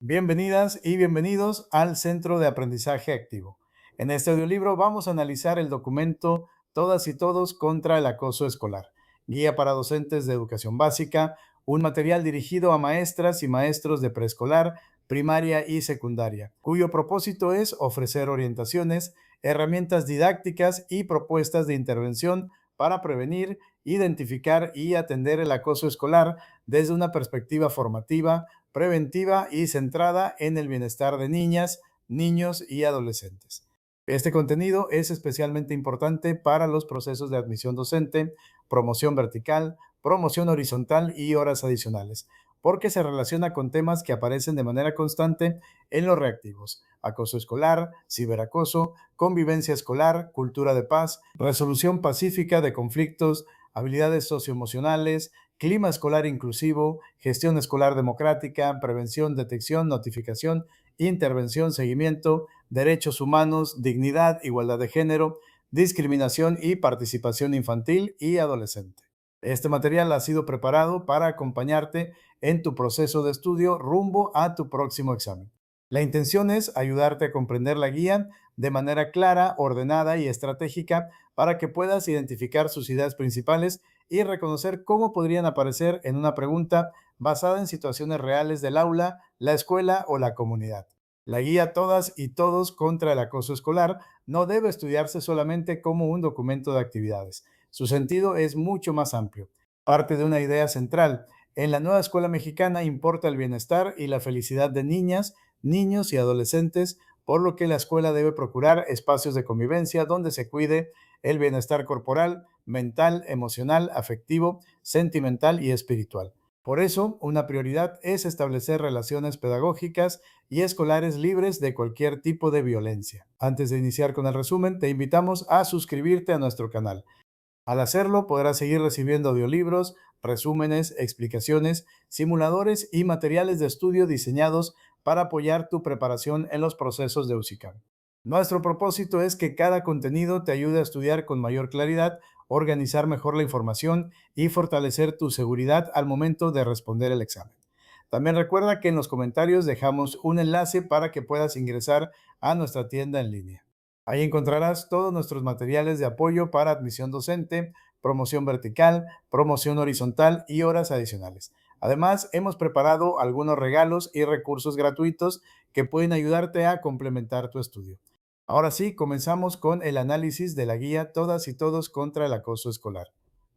Bienvenidas y bienvenidos al Centro de Aprendizaje Activo. En este audiolibro vamos a analizar el documento Todas y Todos contra el Acoso Escolar, guía para docentes de educación básica, un material dirigido a maestras y maestros de preescolar, primaria y secundaria, cuyo propósito es ofrecer orientaciones, herramientas didácticas y propuestas de intervención para prevenir, identificar y atender el acoso escolar desde una perspectiva formativa, preventiva y centrada en el bienestar de niñas, niños y adolescentes. Este contenido es especialmente importante para los procesos de admisión docente, promoción vertical, promoción horizontal y horas adicionales, porque se relaciona con temas que aparecen de manera constante en los reactivos: acoso escolar, ciberacoso, convivencia escolar, cultura de paz, resolución pacífica de conflictos, habilidades socioemocionales, clima escolar inclusivo, gestión escolar democrática, prevención, detección, notificación, intervención, seguimiento, derechos humanos, dignidad, igualdad de género, discriminación y participación infantil y adolescente. Este material ha sido preparado para acompañarte en tu proceso de estudio rumbo a tu próximo examen. La intención es ayudarte a comprender la guía de manera clara, ordenada y estratégica para que puedas identificar sus ideas principales y reconocer cómo podrían aparecer en una pregunta basada en situaciones reales del aula, la escuela o la comunidad. La guía Todas y Todos contra el acoso escolar no debe estudiarse solamente como un documento de actividades. Su sentido es mucho más amplio. Parte de una idea central. En la nueva escuela mexicana importa el bienestar y la felicidad de niñas, niños y adolescentes, por lo que la escuela debe procurar espacios de convivencia donde se cuide el bienestar corporal, mental, emocional, afectivo, sentimental y espiritual. Por eso, una prioridad es establecer relaciones pedagógicas y escolares libres de cualquier tipo de violencia. Antes de iniciar con el resumen, te invitamos a suscribirte a nuestro canal. Al hacerlo, podrás seguir recibiendo audiolibros, resúmenes, explicaciones, simuladores y materiales de estudio diseñados para apoyar tu preparación en los procesos de USICAM. Nuestro propósito es que cada contenido te ayude a estudiar con mayor claridad, organizar mejor la información y fortalecer tu seguridad al momento de responder el examen. También recuerda que en los comentarios dejamos un enlace para que puedas ingresar a nuestra tienda en línea. Ahí encontrarás todos nuestros materiales de apoyo para admisión docente, promoción vertical, promoción horizontal y horas adicionales. Además, hemos preparado algunos regalos y recursos gratuitos que pueden ayudarte a complementar tu estudio. Ahora sí, comenzamos con el análisis de la guía Todas y Todos contra el acoso escolar.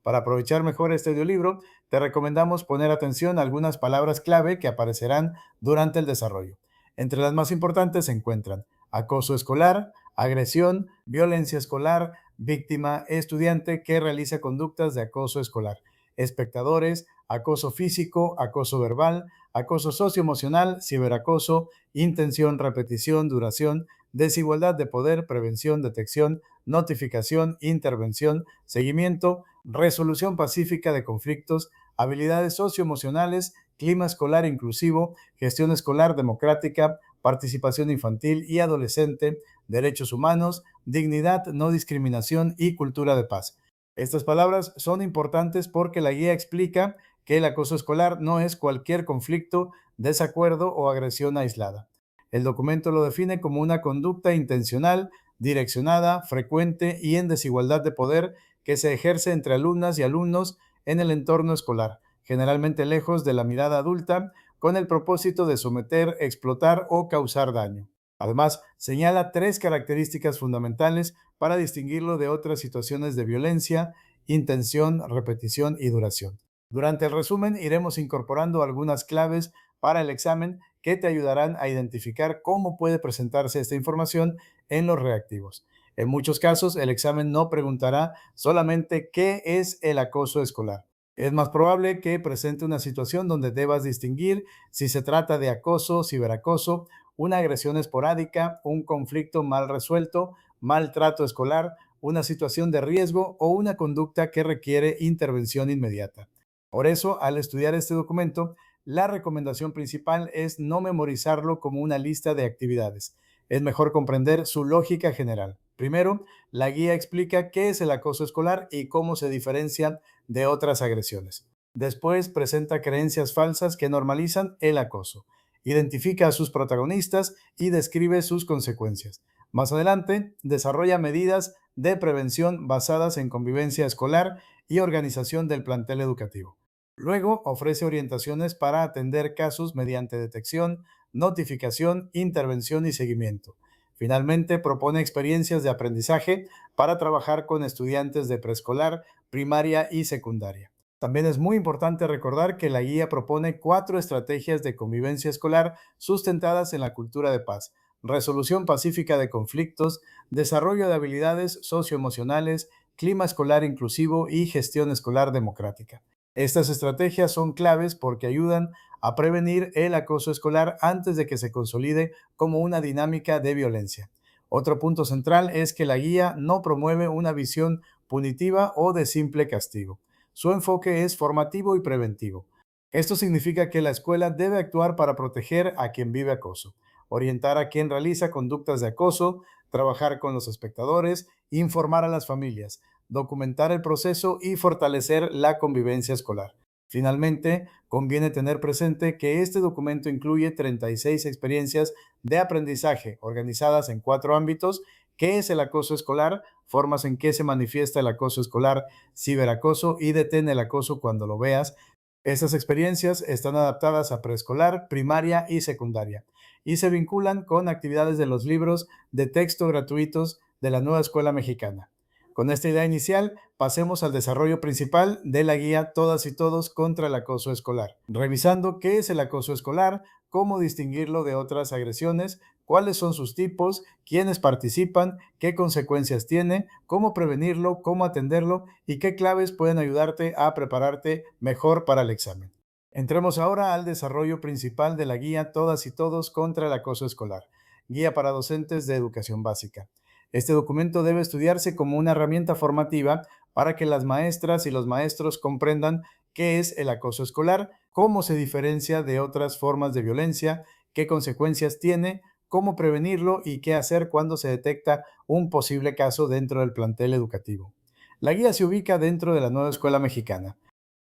Para aprovechar mejor este audiolibro, te recomendamos poner atención a algunas palabras clave que aparecerán durante el desarrollo. Entre las más importantes se encuentran acoso escolar, agresión, violencia escolar, víctima, estudiante que realiza conductas de acoso escolar, espectadores, acoso físico, acoso verbal, acoso socioemocional, ciberacoso, intención, repetición, duración, desigualdad de poder, prevención, detección, notificación, intervención, seguimiento, resolución pacífica de conflictos, habilidades socioemocionales, clima escolar inclusivo, gestión escolar democrática, participación infantil y adolescente, derechos humanos, dignidad, no discriminación y cultura de paz. Estas palabras son importantes porque la guía explica que el acoso escolar no es cualquier conflicto, desacuerdo o agresión aislada. El documento lo define como una conducta intencional, direccionada, frecuente y en desigualdad de poder que se ejerce entre alumnas y alumnos en el entorno escolar, generalmente lejos de la mirada adulta, con el propósito de someter, explotar o causar daño. Además, señala tres características fundamentales para distinguirlo de otras situaciones de violencia: intención, repetición y duración. Durante el resumen iremos incorporando algunas claves para el examen que te ayudarán a identificar cómo puede presentarse esta información en los reactivos. En muchos casos, el examen no preguntará solamente qué es el acoso escolar. Es más probable que presente una situación donde debas distinguir si se trata de acoso, ciberacoso, una agresión esporádica, un conflicto mal resuelto, maltrato escolar, una situación de riesgo o una conducta que requiere intervención inmediata. Por eso, al estudiar este documento, la recomendación principal es no memorizarlo como una lista de actividades. Es mejor comprender su lógica general. Primero, la guía explica qué es el acoso escolar y cómo se diferencia de otras agresiones. Después, presenta creencias falsas que normalizan el acoso. Identifica a sus protagonistas y describe sus consecuencias. Más adelante, desarrolla medidas de prevención basadas en convivencia escolar y organización del plantel educativo. Luego, ofrece orientaciones para atender casos mediante detección, notificación, intervención y seguimiento. Finalmente, propone experiencias de aprendizaje para trabajar con estudiantes de preescolar, primaria y secundaria. También es muy importante recordar que la guía propone 4 estrategias de convivencia escolar sustentadas en la cultura de paz: resolución pacífica de conflictos, desarrollo de habilidades socioemocionales, clima escolar inclusivo y gestión escolar democrática. Estas estrategias son claves porque ayudan a prevenir el acoso escolar antes de que se consolide como una dinámica de violencia. Otro punto central es que la guía no promueve una visión punitiva o de simple castigo. Su enfoque es formativo y preventivo. Esto significa que la escuela debe actuar para proteger a quien vive acoso, orientar a quien realiza conductas de acoso, trabajar con los espectadores, informar a las familias, documentar el proceso y fortalecer la convivencia escolar. Finalmente, conviene tener presente que este documento incluye 36 experiencias de aprendizaje organizadas en 4 ámbitos: qué es el acoso escolar, formas en que se manifiesta el acoso escolar, ciberacoso y detén el acoso cuando lo veas. Estas experiencias están adaptadas a preescolar, primaria y secundaria y se vinculan con actividades de los libros de texto gratuitos de la Nueva Escuela Mexicana. Con esta idea inicial, pasemos al desarrollo principal de la guía Todas y Todos contra el acoso escolar, revisando qué es el acoso escolar, cómo distinguirlo de otras agresiones, cuáles son sus tipos, quiénes participan, qué consecuencias tiene, cómo prevenirlo, cómo atenderlo y qué claves pueden ayudarte a prepararte mejor para el examen. Entremos ahora al desarrollo principal de la guía Todas y Todos contra el acoso escolar, guía para docentes de educación básica. Este documento debe estudiarse como una herramienta formativa para que las maestras y los maestros comprendan qué es el acoso escolar, cómo se diferencia de otras formas de violencia, qué consecuencias tiene, cómo prevenirlo y qué hacer cuando se detecta un posible caso dentro del plantel educativo. La guía se ubica dentro de la Nueva Escuela Mexicana.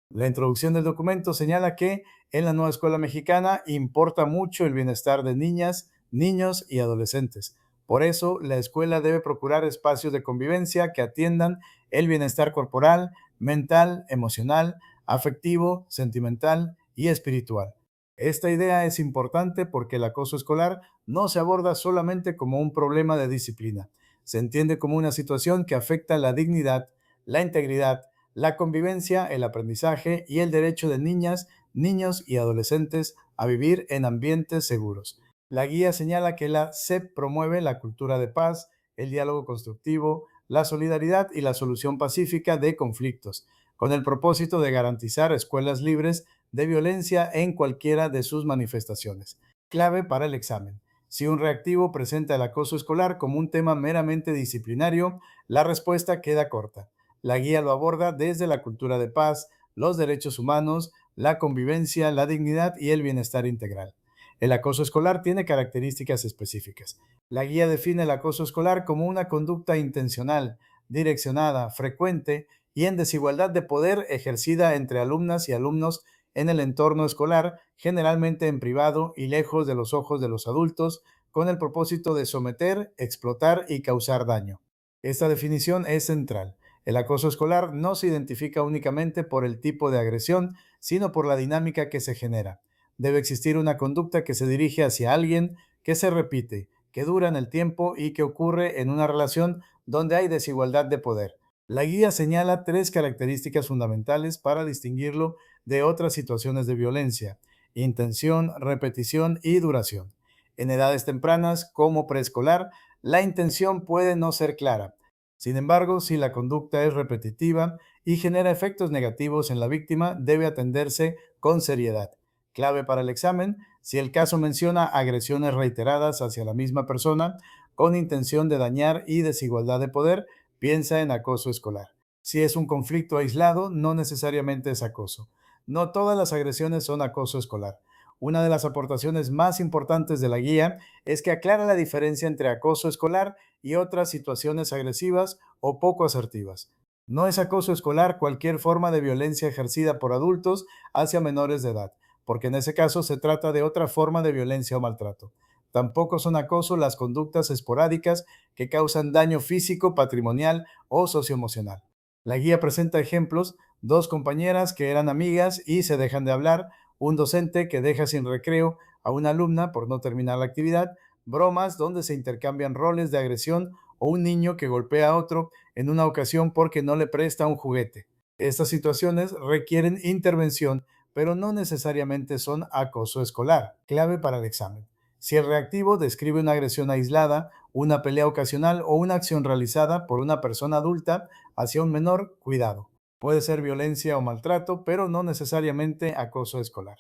La introducción del documento señala que en la Nueva Escuela Mexicana importa mucho el bienestar de niñas, niños y adolescentes. Por eso, la escuela debe procurar espacios de convivencia que atiendan el bienestar corporal, mental, emocional, afectivo, sentimental y espiritual. Esta idea es importante porque el acoso escolar no se aborda solamente como un problema de disciplina. Se entiende como una situación que afecta la dignidad, la integridad, la convivencia, el aprendizaje y el derecho de niñas, niños y adolescentes a vivir en ambientes seguros. La guía señala que la SEP promueve la cultura de paz, el diálogo constructivo, la solidaridad y la solución pacífica de conflictos, con el propósito de garantizar escuelas libres de violencia en cualquiera de sus manifestaciones. Clave para el examen. Si un reactivo presenta el acoso escolar como un tema meramente disciplinario, la respuesta queda corta. La guía lo aborda desde la cultura de paz, los derechos humanos, la convivencia, la dignidad y el bienestar integral. El acoso escolar tiene características específicas. La guía define el acoso escolar como una conducta intencional, direccionada, frecuente y en desigualdad de poder ejercida entre alumnas y alumnos en el entorno escolar, generalmente en privado y lejos de los ojos de los adultos, con el propósito de someter, explotar y causar daño. Esta definición es central. El acoso escolar no se identifica únicamente por el tipo de agresión, sino por la dinámica que se genera. Debe existir una conducta que se dirige hacia alguien, que se repite, que dura en el tiempo y que ocurre en una relación donde hay desigualdad de poder. La guía señala 3 características fundamentales para distinguirlo de otras situaciones de violencia: intención, repetición y duración. En edades tempranas, como preescolar, la intención puede no ser clara. Sin embargo, si la conducta es repetitiva y genera efectos negativos en la víctima, debe atenderse con seriedad. Clave para el examen: si el caso menciona agresiones reiteradas hacia la misma persona con intención de dañar y desigualdad de poder, piensa en acoso escolar. Si es un conflicto aislado, no necesariamente es acoso. No todas las agresiones son acoso escolar. Una de las aportaciones más importantes de la guía es que aclara la diferencia entre acoso escolar y otras situaciones agresivas o poco asertivas. No es acoso escolar cualquier forma de violencia ejercida por adultos hacia menores de edad. porque en ese caso se trata de otra forma de violencia o maltrato. Tampoco son acoso las conductas esporádicas que causan daño físico, patrimonial o socioemocional. La guía presenta ejemplos: dos compañeras que eran amigas y se dejan de hablar, un docente que deja sin recreo a una alumna por no terminar la actividad, bromas donde se intercambian roles de agresión o un niño que golpea a otro en una ocasión porque no le presta un juguete. Estas situaciones requieren intervención, pero no necesariamente son acoso escolar. Clave para el examen: si el reactivo describe una agresión aislada, una pelea ocasional o una acción realizada por una persona adulta hacia un menor, cuidado. Puede ser violencia o maltrato, pero no necesariamente acoso escolar.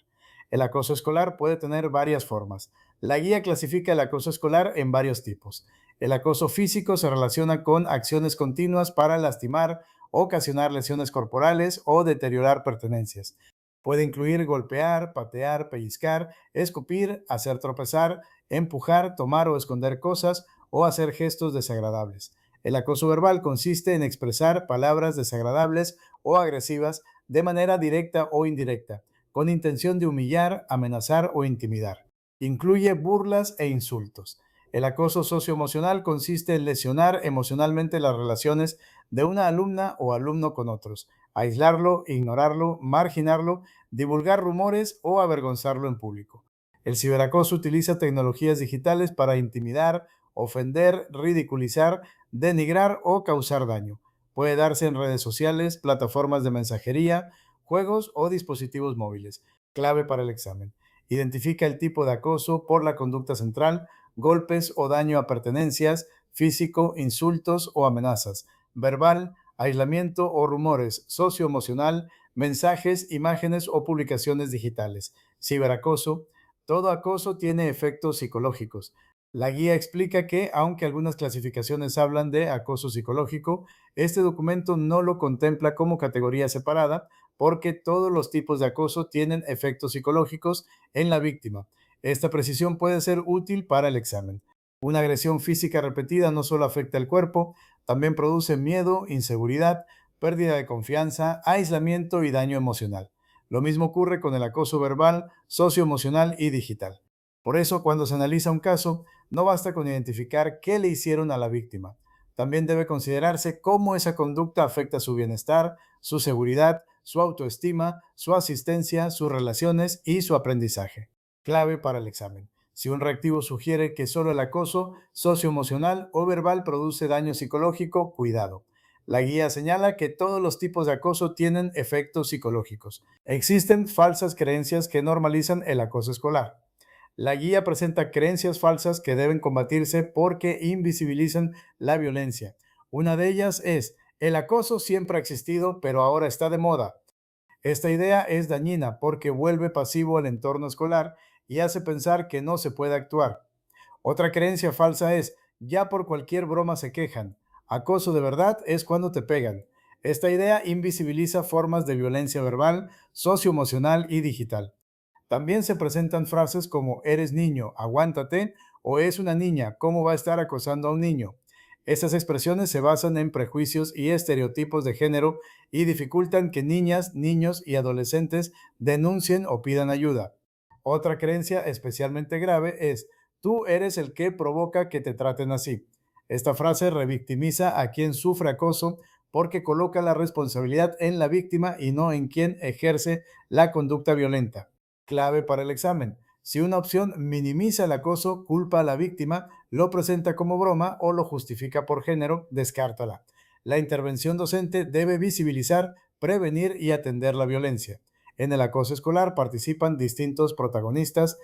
El acoso escolar puede tener varias formas. La guía clasifica el acoso escolar en varios tipos. El acoso físico se relaciona con acciones continuas para lastimar, ocasionar lesiones corporales o deteriorar pertenencias. Puede incluir golpear, patear, pellizcar, escupir, hacer tropezar, empujar, tomar o esconder cosas o hacer gestos desagradables. El acoso verbal consiste en expresar palabras desagradables o agresivas de manera directa o indirecta, con intención de humillar, amenazar o intimidar. Incluye burlas e insultos. El acoso socioemocional consiste en lesionar emocionalmente las relaciones de una alumna o alumno con otros, aislarlo, ignorarlo, marginarlo, divulgar rumores o avergonzarlo en público. El ciberacoso utiliza tecnologías digitales para intimidar, ofender, ridiculizar, denigrar o causar daño. Puede darse en redes sociales, plataformas de mensajería, juegos o dispositivos móviles. Clave para el examen: identifica el tipo de acoso por la conducta central: golpes o daño a pertenencias, físico, insultos o amenazas, verbal, aislamiento o rumores, socioemocional, mensajes, imágenes o publicaciones digitales. Ciberacoso: todo acoso tiene efectos psicológicos. La guía explica que, aunque algunas clasificaciones hablan de acoso psicológico, este documento no lo contempla como categoría separada, porque todos los tipos de acoso tienen efectos psicológicos en la víctima. Esta precisión puede ser útil para el examen. Una agresión física repetida no solo afecta el cuerpo, también produce miedo, inseguridad, pérdida de confianza, aislamiento y daño emocional. Lo mismo ocurre con el acoso verbal, socioemocional y digital. Por eso, cuando se analiza un caso, no basta con identificar qué le hicieron a la víctima. También debe considerarse cómo esa conducta afecta su bienestar, su seguridad, su autoestima, su asistencia, sus relaciones y su aprendizaje. Clave para el examen: si un reactivo sugiere que solo el acoso socioemocional o verbal produce daño psicológico, cuidado. La guía señala que todos los tipos de acoso tienen efectos psicológicos. Existen falsas creencias que normalizan el acoso escolar. La guía presenta creencias falsas que deben combatirse porque invisibilizan la violencia. Una de ellas es: el acoso siempre ha existido, pero ahora está de moda. Esta idea es dañina porque vuelve pasivo el entorno escolar y hace pensar que no se puede actuar. Otra creencia falsa es: ya por cualquier broma se quejan. Acoso de verdad es cuando te pegan. Esta idea invisibiliza formas de violencia verbal, socioemocional y digital. También se presentan frases como eres niño, aguántate, o es una niña, ¿cómo va a estar acosando a un niño? Estas expresiones se basan en prejuicios y estereotipos de género y dificultan que niñas, niños y adolescentes denuncien o pidan ayuda. Otra creencia especialmente grave es: tú eres el que provoca que te traten así. Esta frase revictimiza a quien sufre acoso porque coloca la responsabilidad en la víctima y no en quien ejerce la conducta violenta. Clave para el examen: si una opción minimiza el acoso, culpa a la víctima, lo presenta como broma o lo justifica por género, descártala. La intervención docente debe visibilizar, prevenir y atender la violencia. En el acoso escolar participan distintos protagonistas.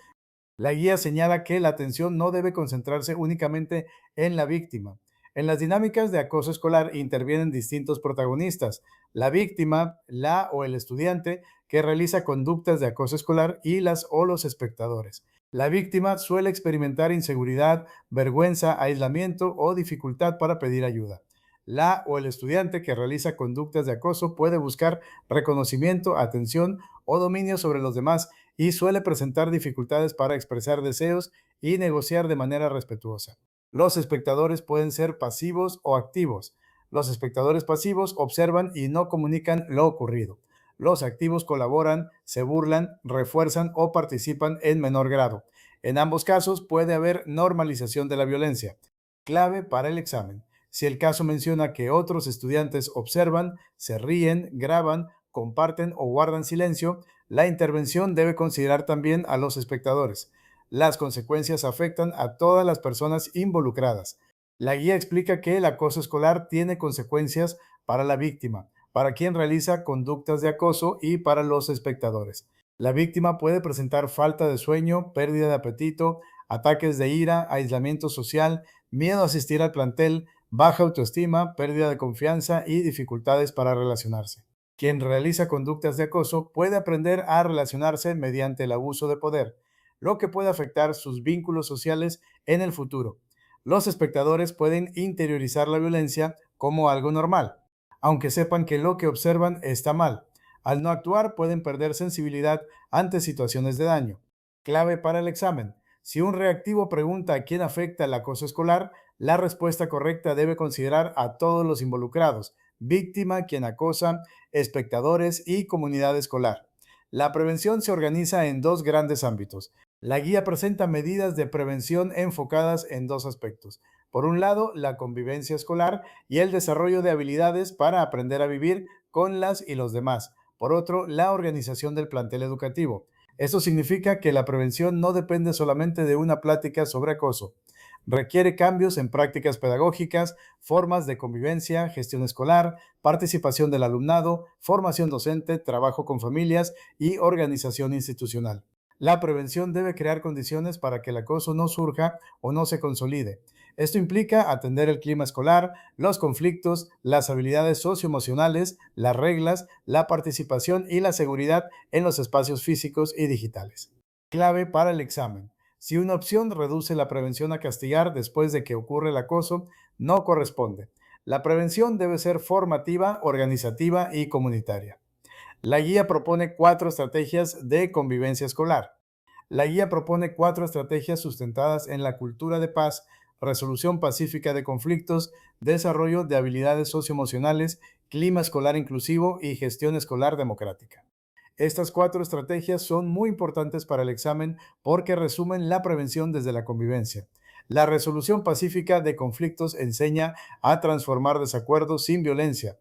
La guía señala que la atención no debe concentrarse únicamente en la víctima. En las dinámicas de acoso escolar intervienen distintos protagonistas: la víctima, la o el estudiante que realiza conductas de acoso escolar y las o los espectadores. La víctima suele experimentar inseguridad, vergüenza, aislamiento o dificultad para pedir ayuda. La o el estudiante que realiza conductas de acoso puede buscar reconocimiento, atención o dominio sobre los demás y suele presentar dificultades para expresar deseos y negociar de manera respetuosa. Los espectadores pueden ser pasivos o activos. Los espectadores pasivos observan y no comunican lo ocurrido. Los activos colaboran, se burlan, refuerzan o participan en menor grado. En ambos casos puede haber normalización de la violencia. Clave para el examen. Si el caso menciona que otros estudiantes observan, se ríen, graban, comparten o guardan silencio, la intervención debe considerar también a los espectadores. Las consecuencias afectan a todas las personas involucradas. La guía explica que el acoso escolar tiene consecuencias para la víctima, para quien realiza conductas de acoso y para los espectadores. La víctima puede presentar falta de sueño, pérdida de apetito, ataques de ira, aislamiento social, miedo a asistir al plantel, baja autoestima, pérdida de confianza y dificultades para relacionarse. Quien realiza conductas de acoso puede aprender a relacionarse mediante el abuso de poder, lo que puede afectar sus vínculos sociales en el futuro. Los espectadores pueden interiorizar la violencia como algo normal, aunque sepan que lo que observan está mal. Al no actuar, pueden perder sensibilidad ante situaciones de daño. Clave para el examen. Si un reactivo pregunta a quién afecta el acoso escolar, la respuesta correcta debe considerar a todos los involucrados, víctima, quien acosa, espectadores y comunidad escolar. La prevención se organiza en dos grandes ámbitos. La guía presenta medidas de prevención enfocadas en dos aspectos. Por un lado, la convivencia escolar y el desarrollo de habilidades para aprender a vivir con las y los demás. Por otro, la organización del plantel educativo. Esto significa que la prevención no depende solamente de una plática sobre acoso. Requiere cambios en prácticas pedagógicas, formas de convivencia, gestión escolar, participación del alumnado, formación docente, trabajo con familias y organización institucional. La prevención debe crear condiciones para que el acoso no surja o no se consolide. Esto implica atender el clima escolar, los conflictos, las habilidades socioemocionales, las reglas, la participación y la seguridad en los espacios físicos y digitales. Clave para el examen. Si una opción reduce la prevención a castigar después de que ocurre el acoso, no corresponde. La prevención debe ser formativa, organizativa y comunitaria. La guía propone 4 estrategias de convivencia escolar. La guía propone 4 estrategias sustentadas en la cultura de paz, resolución pacífica de conflictos, desarrollo de habilidades socioemocionales, clima escolar inclusivo y gestión escolar democrática. Estas 4 estrategias son muy importantes para el examen porque resumen la prevención desde la convivencia. La resolución pacífica de conflictos enseña a transformar desacuerdos sin violencia.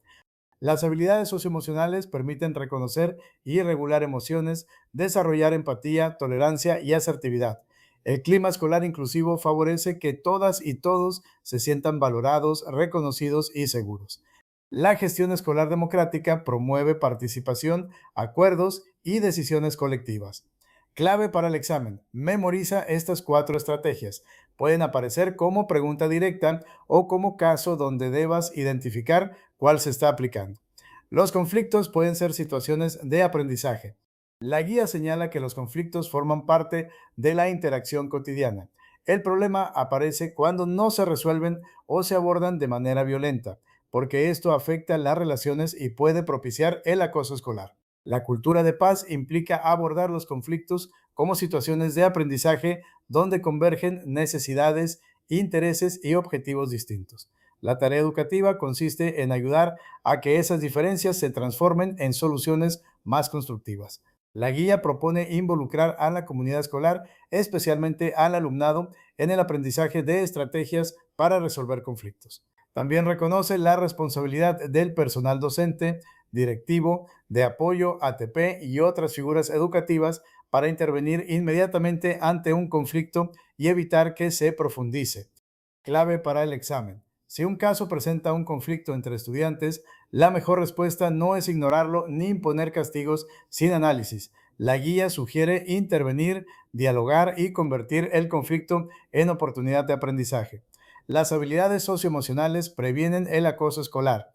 Las habilidades socioemocionales permiten reconocer y regular emociones, desarrollar empatía, tolerancia y asertividad. El clima escolar inclusivo favorece que todas y todos se sientan valorados, reconocidos y seguros. La gestión escolar democrática promueve participación, acuerdos y decisiones colectivas. Clave para el examen. Memoriza estas 4 estrategias. Pueden aparecer como pregunta directa o como caso donde debas identificar cuál se está aplicando. Los conflictos pueden ser situaciones de aprendizaje. La guía señala que los conflictos forman parte de la interacción cotidiana. El problema aparece cuando no se resuelven o se abordan de manera violenta, porque esto afecta las relaciones y puede propiciar el acoso escolar. La cultura de paz implica abordar los conflictos como situaciones de aprendizaje donde convergen necesidades, intereses y objetivos distintos. La tarea educativa consiste en ayudar a que esas diferencias se transformen en soluciones más constructivas. La guía propone involucrar a la comunidad escolar, especialmente al alumnado, en el aprendizaje de estrategias para resolver conflictos. También reconoce la responsabilidad del personal docente, directivo, de apoyo, ATP y otras figuras educativas para intervenir inmediatamente ante un conflicto y evitar que se profundice. Clave para el examen. Si un caso presenta un conflicto entre estudiantes, la mejor respuesta no es ignorarlo ni imponer castigos sin análisis. La guía sugiere intervenir, dialogar y convertir el conflicto en oportunidad de aprendizaje. Las habilidades socioemocionales previenen el acoso escolar.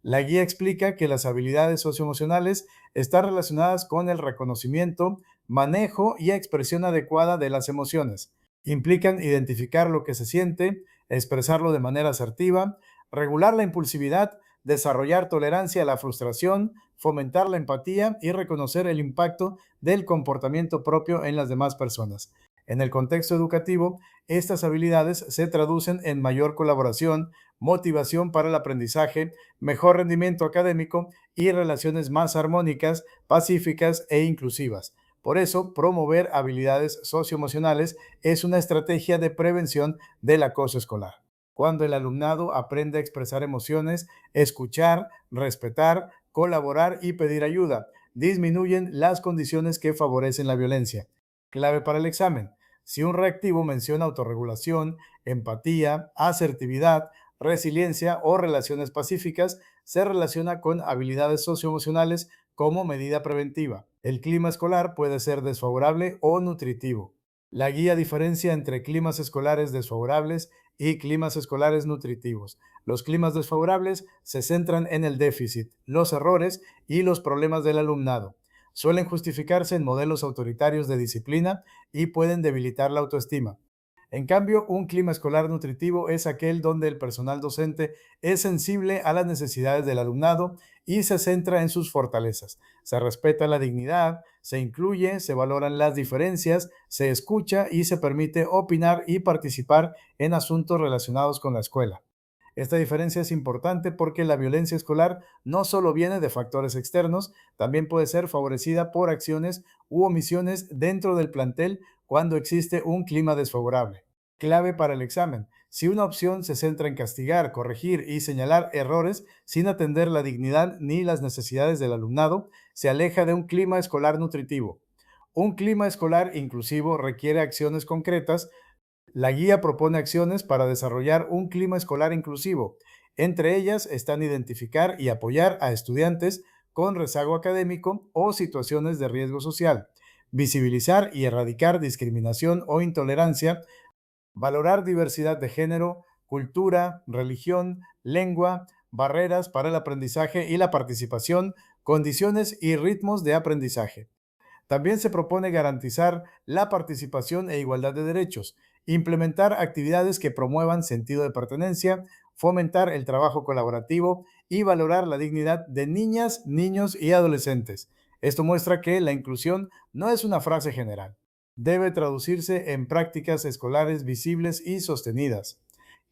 La guía explica que las habilidades socioemocionales están relacionadas con el reconocimiento, manejo y expresión adecuada de las emociones. Implican identificar lo que se siente, expresarlo de manera asertiva, regular la impulsividad, desarrollar tolerancia a la frustración, fomentar la empatía y reconocer el impacto del comportamiento propio en las demás personas. En el contexto educativo, estas habilidades se traducen en mayor colaboración, motivación para el aprendizaje, mejor rendimiento académico y relaciones más armónicas, pacíficas e inclusivas. Por eso, promover habilidades socioemocionales es una estrategia de prevención del acoso escolar. Cuando el alumnado aprende a expresar emociones, escuchar, respetar, colaborar y pedir ayuda, disminuyen las condiciones que favorecen la violencia. Clave para el examen. Si un reactivo menciona autorregulación, empatía, asertividad, resiliencia o relaciones pacíficas, se relaciona con habilidades socioemocionales como medida preventiva. El clima escolar puede ser desfavorable o nutritivo. La guía diferencia entre climas escolares desfavorables y climas escolares nutritivos. Los climas desfavorables se centran en el déficit, los errores y los problemas del alumnado. Suelen justificarse en modelos autoritarios de disciplina y pueden debilitar la autoestima. En cambio, un clima escolar nutritivo es aquel donde el personal docente es sensible a las necesidades del alumnado y se centra en sus fortalezas. Se respeta la dignidad, se incluye, se valoran las diferencias, se escucha y se permite opinar y participar en asuntos relacionados con la escuela. Esta diferencia es importante porque la violencia escolar no solo viene de factores externos, también puede ser favorecida por acciones u omisiones dentro del plantel cuando existe un clima desfavorable. Clave para el examen. Si una opción se centra en castigar, corregir y señalar errores sin atender la dignidad ni las necesidades del alumnado, se aleja de un clima escolar nutritivo. Un clima escolar inclusivo requiere acciones concretas. La guía propone acciones para desarrollar un clima escolar inclusivo. Entre ellas están identificar y apoyar a estudiantes con rezago académico o situaciones de riesgo social, visibilizar y erradicar discriminación o intolerancia, valorar diversidad de género, cultura, religión, lengua, barreras para el aprendizaje y la participación, condiciones y ritmos de aprendizaje. También se propone garantizar la participación e igualdad de derechos, implementar actividades que promuevan sentido de pertenencia, fomentar el trabajo colaborativo y valorar la dignidad de niñas, niños y adolescentes. Esto muestra que la inclusión no es una frase general. Debe traducirse en prácticas escolares visibles y sostenidas.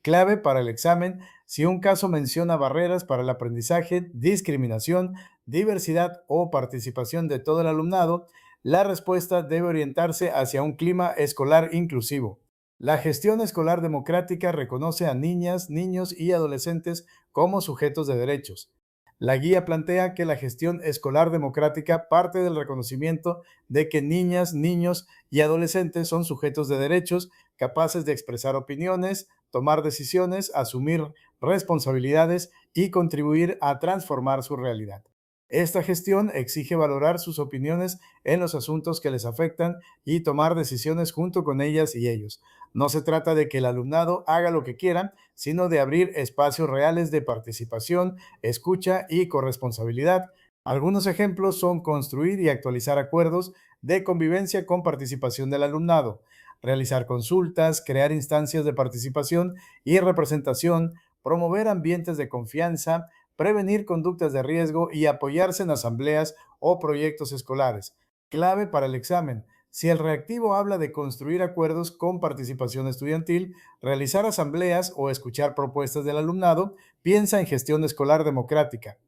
Clave para el examen: si un caso menciona barreras para el aprendizaje, discriminación, diversidad o participación de todo el alumnado, la respuesta debe orientarse hacia un clima escolar inclusivo. La gestión escolar democrática reconoce a niñas, niños y adolescentes como sujetos de derechos. La guía plantea que la gestión escolar democrática parte del reconocimiento de que niñas, niños y adolescentes son sujetos de derechos capaces de expresar opiniones, tomar decisiones, asumir responsabilidades y contribuir a transformar su realidad. Esta gestión exige valorar sus opiniones en los asuntos que les afectan y tomar decisiones junto con ellas y ellos. No se trata de que el alumnado haga lo que quiera, sino de abrir espacios reales de participación, escucha y corresponsabilidad. Algunos ejemplos son construir y actualizar acuerdos de convivencia con participación del alumnado, realizar consultas, crear instancias de participación y representación, promover ambientes de confianza, prevenir conductas de riesgo y apoyarse en asambleas o proyectos escolares. Clave para el examen: si el reactivo habla de construir acuerdos con participación estudiantil, realizar asambleas o escuchar propuestas del alumnado, piensa en gestión escolar democrática.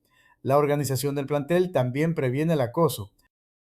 La organización del plantel también previene el acoso.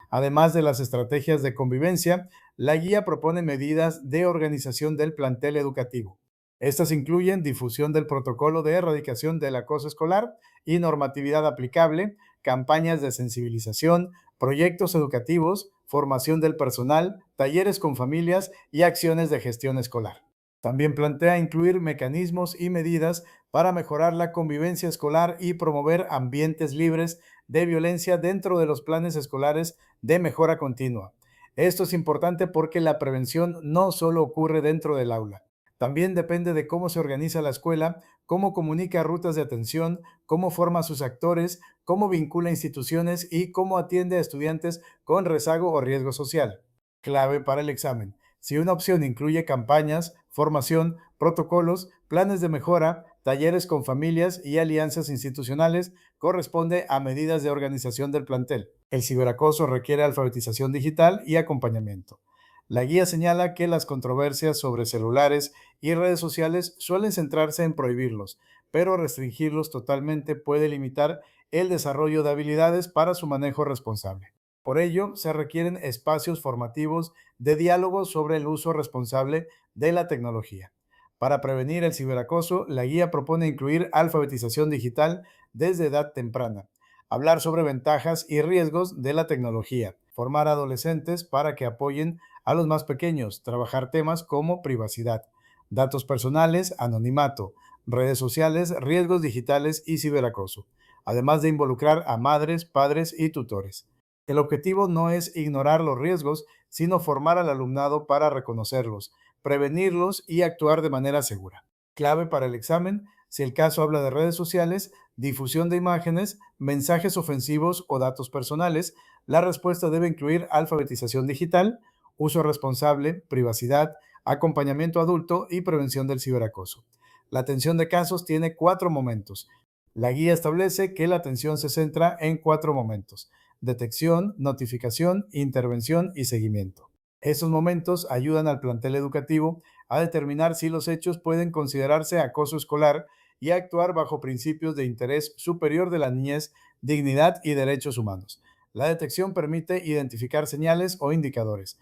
Además de las estrategias de convivencia, la guía propone medidas de organización del plantel educativo. Estas incluyen difusión del protocolo de erradicación del acoso escolar y normatividad aplicable, campañas de sensibilización, proyectos educativos, formación del personal, talleres con familias y acciones de gestión escolar. También plantea incluir mecanismos y medidas para mejorar la convivencia escolar y promover ambientes libres de violencia dentro de los planes escolares de mejora continua. Esto es importante porque la prevención no solo ocurre dentro del aula, también depende de cómo se organiza la escuela, cómo comunica rutas de atención, cómo forma a sus actores, cómo vincula instituciones y cómo atiende a estudiantes con rezago o riesgo social. Clave para el examen: si una opción incluye campañas, formación, protocolos, planes de mejora, talleres con familias y alianzas institucionales, corresponde a medidas de organización del plantel. El ciberacoso requiere alfabetización digital y acompañamiento. La guía señala que las controversias sobre celulares y redes sociales suelen centrarse en prohibirlos, pero restringirlos totalmente puede limitar el desarrollo de habilidades para su manejo responsable. Por ello, se requieren espacios formativos de diálogo sobre el uso responsable de la tecnología. Para prevenir el ciberacoso, la guía propone incluir alfabetización digital desde edad temprana, hablar sobre ventajas y riesgos de la tecnología, formar a adolescentes para que apoyen a los más pequeños, trabajar temas como privacidad, datos personales, anonimato, redes sociales, riesgos digitales y ciberacoso, además de involucrar a madres, padres y tutores. El objetivo no es ignorar los riesgos, sino formar al alumnado para reconocerlos, prevenirlos y actuar de manera segura. Clave para el examen: si el caso habla de redes sociales, difusión de imágenes, mensajes ofensivos o datos personales, la respuesta debe incluir alfabetización digital, uso responsable, privacidad, acompañamiento adulto y prevención del ciberacoso. La atención de casos tiene 4 momentos. La guía establece que la atención se centra en 4 momentos: detección, notificación, intervención y seguimiento. Estos momentos ayudan al plantel educativo a determinar si los hechos pueden considerarse acoso escolar y a actuar bajo principios de interés superior de la niñez, dignidad y derechos humanos. La detección permite identificar señales o indicadores.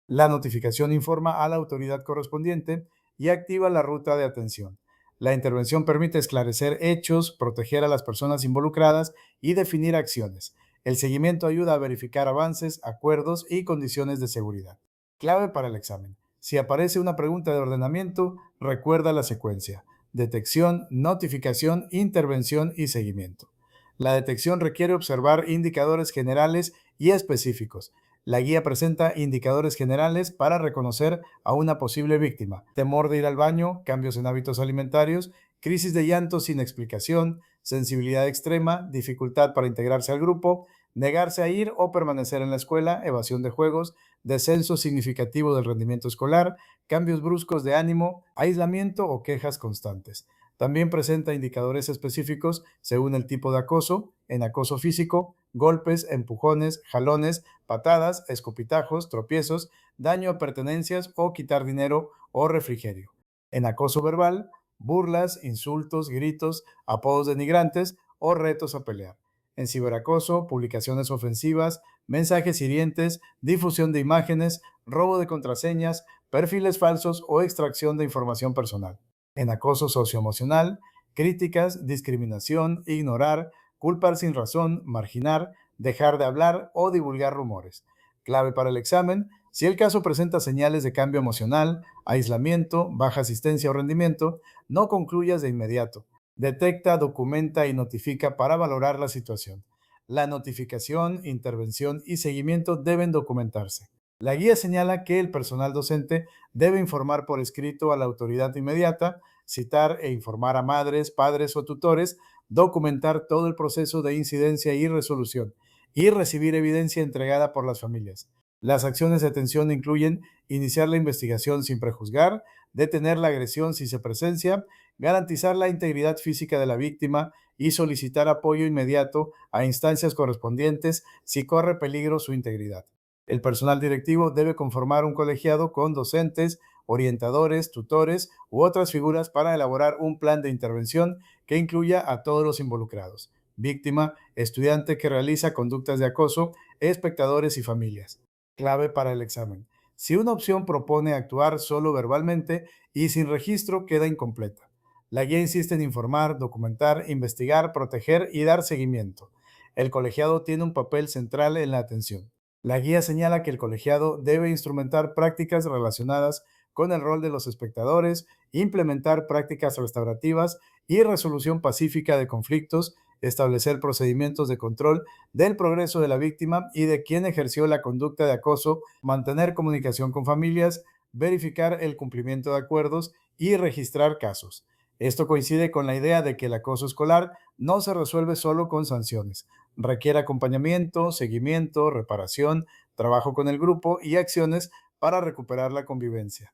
La notificación informa a la autoridad correspondiente y activa la ruta de atención. La intervención permite esclarecer hechos, proteger a las personas involucradas y definir acciones. El seguimiento ayuda a verificar avances, acuerdos y condiciones de seguridad. Clave para el examen: si aparece una pregunta de ordenamiento, recuerda la secuencia: detección, notificación, intervención y seguimiento. La detección requiere observar indicadores generales y específicos. La guía presenta indicadores generales para reconocer a una posible víctima: temor de ir al baño, cambios en hábitos alimentarios, crisis de llanto sin explicación, sensibilidad extrema, dificultad para integrarse al grupo, negarse a ir o permanecer en la escuela, evasión de juegos, descenso significativo del rendimiento escolar, cambios bruscos de ánimo, aislamiento o quejas constantes. También presenta indicadores específicos según el tipo de acoso: en acoso físico, golpes, empujones, jalones, patadas, escopitajos, tropiezos, daño a pertenencias o quitar dinero o refrigerio. En acoso verbal, burlas, insultos, gritos, apodos denigrantes o retos a pelear. En ciberacoso, publicaciones ofensivas, mensajes hirientes, difusión de imágenes, robo de contraseñas, perfiles falsos o extracción de información personal. En acoso socioemocional, críticas, discriminación, ignorar, culpar sin razón, marginar, dejar de hablar o divulgar rumores. Clave para el examen: si el caso presenta señales de cambio emocional, aislamiento, baja asistencia o rendimiento, no concluyas de inmediato. Detecta, documenta y notifica para valorar la situación. La notificación, intervención y seguimiento deben documentarse. La guía señala que el personal docente debe informar por escrito a la autoridad inmediata, citar e informar a madres, padres o tutores, documentar todo el proceso de incidencia y resolución, y recibir evidencia entregada por las familias. Las acciones de atención incluyen iniciar la investigación sin prejuzgar, detener la agresión si se presencia, garantizar la integridad física de la víctima y solicitar apoyo inmediato a instancias correspondientes si corre peligro su integridad. El personal directivo debe conformar un colegiado con docentes, orientadores, tutores u otras figuras para elaborar un plan de intervención que incluya a todos los involucrados: víctima, estudiante que realiza conductas de acoso, espectadores y familias. Clave para el examen: si una opción propone actuar solo verbalmente y sin registro, queda incompleta. La guía insiste en informar, documentar, investigar, proteger y dar seguimiento. El colegiado tiene un papel central en la atención. La guía señala que el colegiado debe instrumentar prácticas relacionadas con el rol de los espectadores, implementar prácticas restaurativas y resolución pacífica de conflictos, establecer procedimientos de control del progreso de la víctima y de quien ejerció la conducta de acoso, mantener comunicación con familias, verificar el cumplimiento de acuerdos y registrar casos. Esto coincide con la idea de que el acoso escolar no se resuelve solo con sanciones. Requiere acompañamiento, seguimiento, reparación, trabajo con el grupo y acciones para recuperar la convivencia.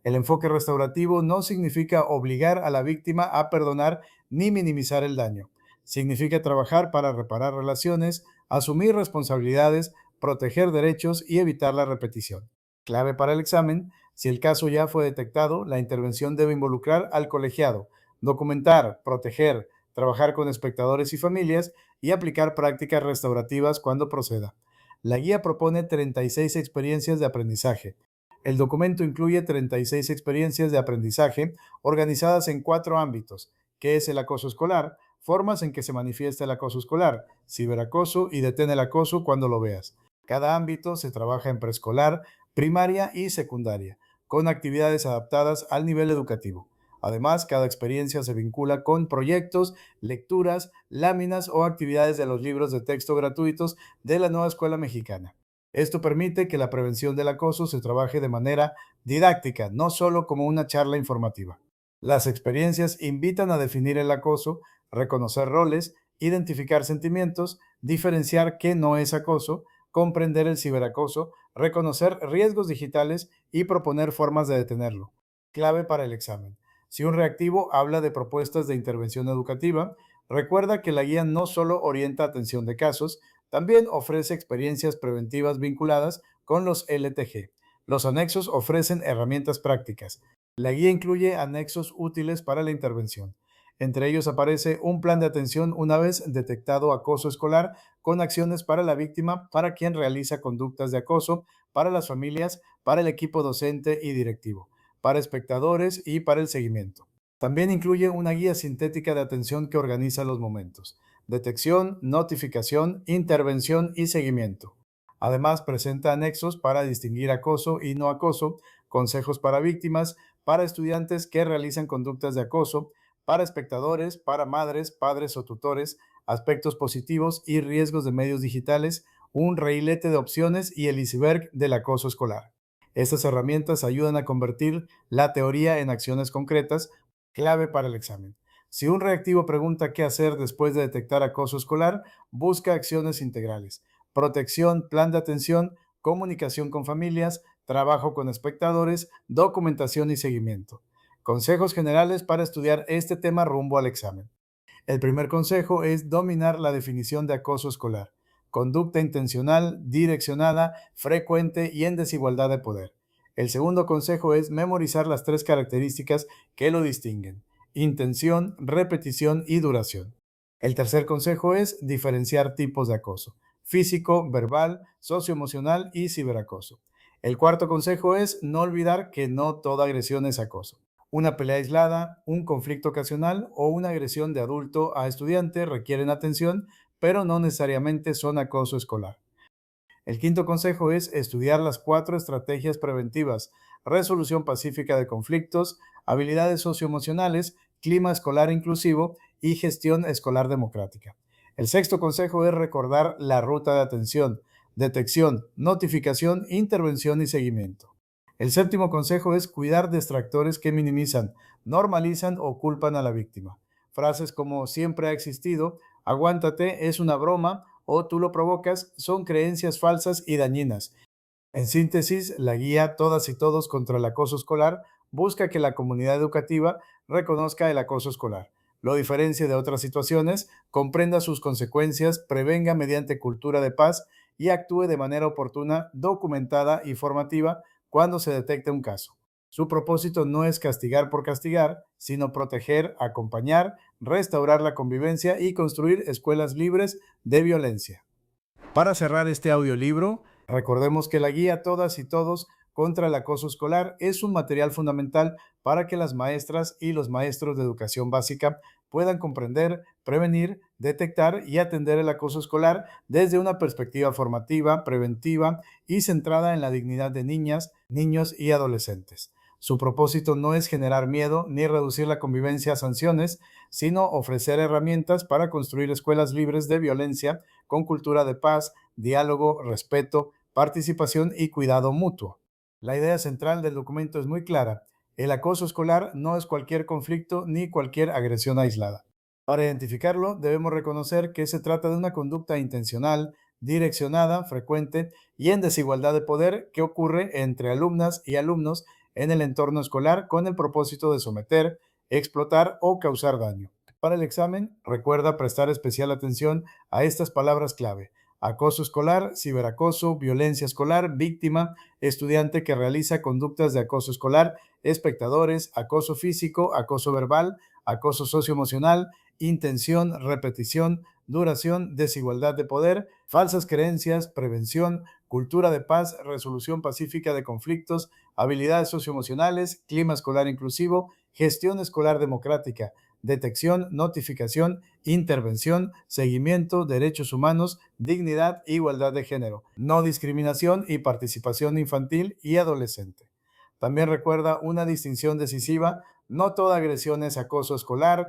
El enfoque restaurativo no significa obligar a la víctima a perdonar ni minimizar el daño. Significa trabajar para reparar relaciones, asumir responsabilidades, proteger derechos y evitar la repetición. Clave para el examen: si el caso ya fue detectado, la intervención debe involucrar al colegiado, documentar, proteger, trabajar con espectadores y familias y aplicar prácticas restaurativas cuando proceda. La guía propone 36 experiencias de aprendizaje. El documento incluye 36 experiencias de aprendizaje organizadas en 4 ámbitos: que es el acoso escolar, formas en que se manifiesta el acoso escolar, ciberacoso y detén el acoso cuando lo veas. Cada ámbito se trabaja en preescolar, primaria y secundaria, con actividades adaptadas al nivel educativo. Además, cada experiencia se vincula con proyectos, lecturas, láminas o actividades de los libros de texto gratuitos de la nueva escuela mexicana. Esto permite que la prevención del acoso se trabaje de manera didáctica, no solo como una charla informativa. Las experiencias invitan a definir el acoso, reconocer roles, identificar sentimientos, diferenciar qué no es acoso, comprender el ciberacoso, reconocer riesgos digitales y proponer formas de detenerlo. Clave para el examen: si un reactivo habla de propuestas de intervención educativa, recuerda que la guía no solo orienta atención de casos, también ofrece experiencias preventivas vinculadas con los LTG. Los anexos ofrecen herramientas prácticas. La guía incluye anexos útiles para la intervención. Entre ellos aparece un plan de atención una vez detectado acoso escolar, con acciones para la víctima, para quien realiza conductas de acoso, para las familias, para el equipo docente y directivo, para espectadores y para el seguimiento. También incluye una guía sintética de atención que organiza los momentos: detección, notificación, intervención y seguimiento. Además, presenta anexos para distinguir acoso y no acoso, consejos para víctimas, para estudiantes que realizan conductas de acoso, para espectadores, para madres, padres o tutores, aspectos positivos y riesgos de medios digitales, un reilete de opciones y el iceberg del acoso escolar. Estas herramientas ayudan a convertir la teoría en acciones concretas, clave para el examen. Si un reactivo pregunta qué hacer después de detectar acoso escolar, busca acciones integrales: protección, plan de atención, comunicación con familias, trabajo con espectadores, documentación y seguimiento. Consejos generales para estudiar este tema rumbo al examen. El primer consejo es dominar la definición de acoso escolar: conducta intencional, direccionada, frecuente y en desigualdad de poder. El segundo consejo es memorizar las 3 características que lo distinguen: intención, repetición y duración. El tercer consejo es diferenciar tipos de acoso: físico, verbal, socioemocional y ciberacoso. El cuarto consejo es no olvidar que no toda agresión es acoso. Una pelea aislada, un conflicto ocasional o una agresión de adulto a estudiante requieren atención, pero no necesariamente son acoso escolar. El quinto consejo es estudiar las 4 estrategias preventivas: resolución pacífica de conflictos, habilidades socioemocionales, clima escolar inclusivo y gestión escolar democrática. El sexto consejo es recordar la ruta de atención: detección, notificación, intervención y seguimiento. El séptimo consejo es cuidar distractores que minimizan, normalizan o culpan a la víctima. Frases como siempre ha existido, aguántate, es una broma o tú lo provocas son creencias falsas y dañinas. En síntesis, la guía Todas y Todos contra el acoso escolar busca que la comunidad educativa reconozca el acoso escolar, lo diferencie de otras situaciones, comprenda sus consecuencias, prevenga mediante cultura de paz y actúe de manera oportuna, documentada y formativa cuando se detecte un caso. Su propósito no es castigar por castigar, sino proteger, acompañar, restaurar la convivencia y construir escuelas libres de violencia. Para cerrar este audiolibro, recordemos que la guía Todas y Todos contra el acoso escolar es un material fundamental para que las maestras y los maestros de educación básica puedan comprender, prevenir, detectar y atender el acoso escolar desde una perspectiva formativa, preventiva y centrada en la dignidad de niñas, niños y adolescentes. Su propósito no es generar miedo ni reducir la convivencia a sanciones, sino ofrecer herramientas para construir escuelas libres de violencia, con cultura de paz, diálogo, respeto, participación y cuidado mutuo. La idea central del documento es muy clara: el acoso escolar no es cualquier conflicto ni cualquier agresión aislada. Para identificarlo, debemos reconocer que se trata de una conducta intencional, direccionada, frecuente y en desigualdad de poder que ocurre entre alumnas y alumnos en el entorno escolar con el propósito de someter, explotar o causar daño. Para el examen, recuerda prestar especial atención a estas palabras clave: Acoso escolar, ciberacoso, violencia escolar, víctima, estudiante que realiza conductas de acoso escolar, espectadores, acoso físico, acoso verbal, acoso socioemocional, intención, repetición, duración, desigualdad de poder, falsas creencias, prevención, cultura de paz, resolución pacífica de conflictos, habilidades socioemocionales, clima escolar inclusivo, gestión escolar democrática, detección, notificación, intervención, seguimiento, derechos humanos, dignidad e igualdad de género, no discriminación y participación infantil y adolescente. También recuerda una distinción decisiva: no toda agresión es acoso escolar.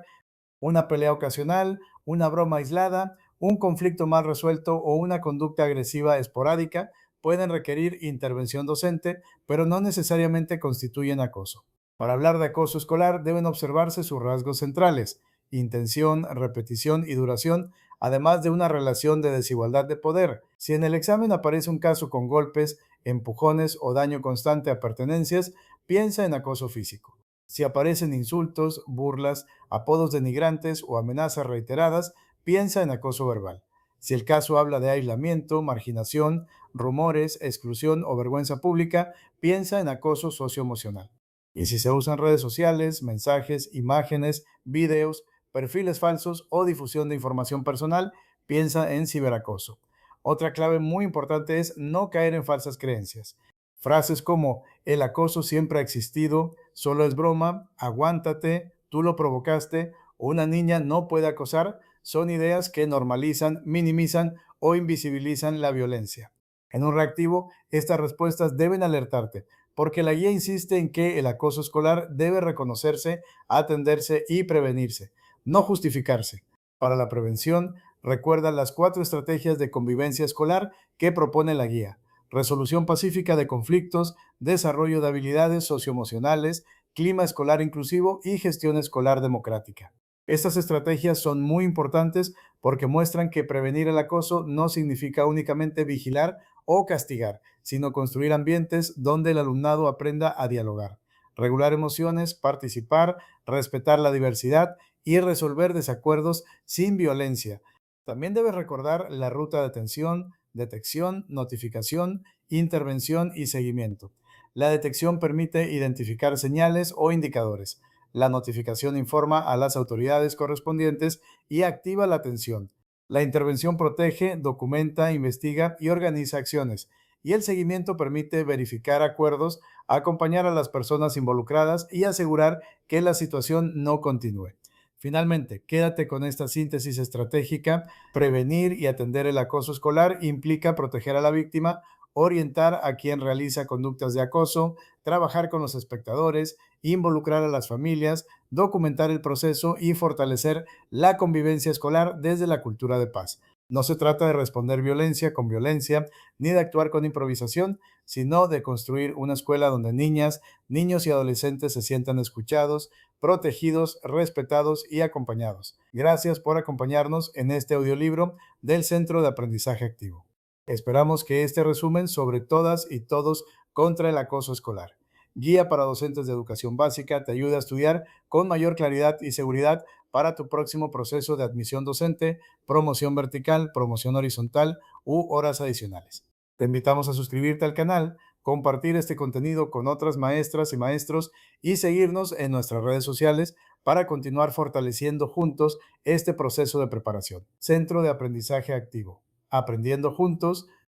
Una pelea ocasional, una broma aislada, un conflicto mal resuelto o una conducta agresiva esporádica pueden requerir intervención docente, pero no necesariamente constituyen acoso. Para hablar de acoso escolar deben observarse sus rasgos centrales: intención, repetición y duración, además de una relación de desigualdad de poder. Si en el examen aparece un caso con golpes, empujones o daño constante a pertenencias, piensa en acoso físico. Si aparecen insultos, burlas, apodos denigrantes o amenazas reiteradas, piensa en acoso verbal. Si el caso habla de aislamiento, marginación, rumores, exclusión o vergüenza pública, piensa en acoso socioemocional. Y si se usan redes sociales, mensajes, imágenes, videos, perfiles falsos o difusión de información personal, piensa en ciberacoso. Otra clave muy importante es no caer en falsas creencias. Frases como el acoso siempre ha existido, solo es broma, aguántate, tú lo provocaste o una niña no puede acosar son ideas que normalizan, minimizan o invisibilizan la violencia. En un reactivo, estas respuestas deben alertarte, porque la guía insiste en que el acoso escolar debe reconocerse, atenderse y prevenirse, no justificarse. Para la prevención, recuerda las 4 estrategias de convivencia escolar que propone la guía: resolución pacífica de conflictos, desarrollo de habilidades socioemocionales, clima escolar inclusivo y gestión escolar democrática. Estas estrategias son muy importantes porque muestran que prevenir el acoso no significa únicamente vigilar o castigar, sino construir ambientes donde el alumnado aprenda a dialogar, regular emociones, participar, respetar la diversidad y resolver desacuerdos sin violencia. También debes recordar la ruta de atención, detección, notificación, intervención y seguimiento. La detección permite identificar señales o indicadores. La notificación informa a las autoridades correspondientes y activa la atención. La intervención protege, documenta, investiga y organiza acciones. Y el seguimiento permite verificar acuerdos, acompañar a las personas involucradas y asegurar que la situación no continúe. Finalmente, quédate con esta síntesis estratégica: prevenir y atender el acoso escolar implica proteger a la víctima, orientar a quien realiza conductas de acoso, trabajar con los espectadores, involucrar a las familias, documentar el proceso y fortalecer la convivencia escolar desde la cultura de paz. No se trata de responder violencia con violencia, ni de actuar con improvisación, sino de construir una escuela donde niñas, niños y adolescentes se sientan escuchados, protegidos, respetados y acompañados. Gracias por acompañarnos en este audiolibro del Centro de Aprendizaje Activo. Esperamos que este resumen sobre todas y todos contra el acoso escolar, guía para docentes de educación básica, te ayude a estudiar con mayor claridad y seguridad para tu próximo proceso de admisión docente, promoción vertical, promoción horizontal u horas adicionales. Te invitamos a suscribirte al canal, compartir este contenido con otras maestras y maestros y seguirnos en nuestras redes sociales para continuar fortaleciendo juntos este proceso de preparación. Centro de Aprendizaje Activo. Aprendiendo juntos